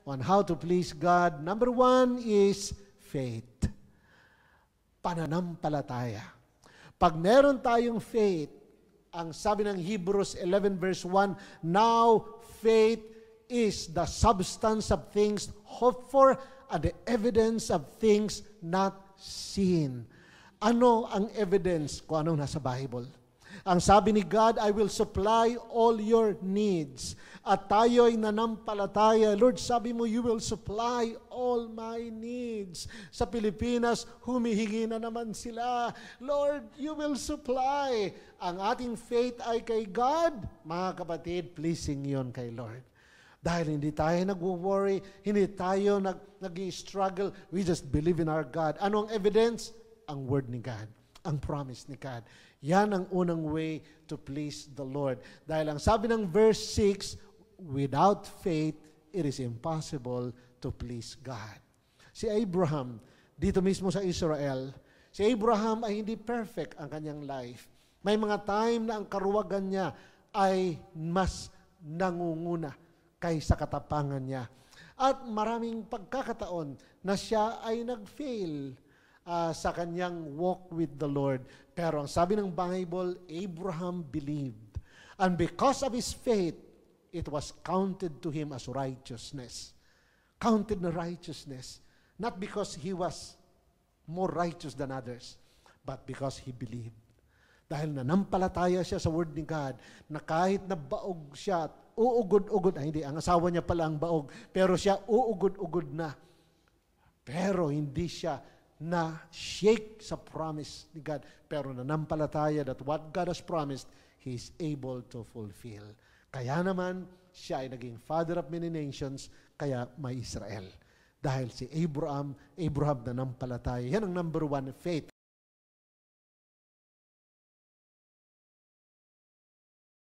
on how to please God. Number 1 is faith. Pananampalataya. Pag meron tayong faith, ang sabi ng Hebrews 11 verse 1, now faith is the substance of things hoped for and the evidence of things not seen. Ano ang evidence kung anong nasa Bible? Ang sabi ni God, I will supply all your needs. At tayo ay nanampalataya. Lord, sabi mo, you will supply all my needs. Sa Pilipinas, humihingi na naman sila. Lord, you will supply. Ang ating faith ay kay God. Mga kapatid, pleasing yon kay Lord. Dahil hindi tayo nag-worry, hindi tayo nag-struggle, we just believe in our God. Anong evidence? Ang word ni God, ang promise ni God. Yan ang unang way to please the Lord. Dahil ang sabi ng verse 6, without faith, it is impossible to please God. Si Abraham, dito mismo sa Israel, si Abraham ay hindi perfect ang kanyang life. May mga time na ang karuwagan niya ay mas nangunguna kaysa katapangan niya. At maraming pagkakataon na siya ay nag-fail sa kanyang walk with the Lord. Pero ang sabi ng Bible, Abraham believed. And because of his faith, it was counted to him as righteousness. Counted na righteousness. Not because he was more righteous than others, but because he believed. Dahil nanampalataya siya sa word ni God, na kahit na baog siya, uugod-ugod, hindi, ang asawa niya pala ang baog, pero siya uugod-ugod na. Pero hindi siya na-shake sa promise ni God, pero nanampalataya that what God has promised, He is able to fulfill. Kaya naman, siya ay naging father of many nations, kaya may Israel. Dahil si Abraham nanampalataya. Yan ang number 1, faith.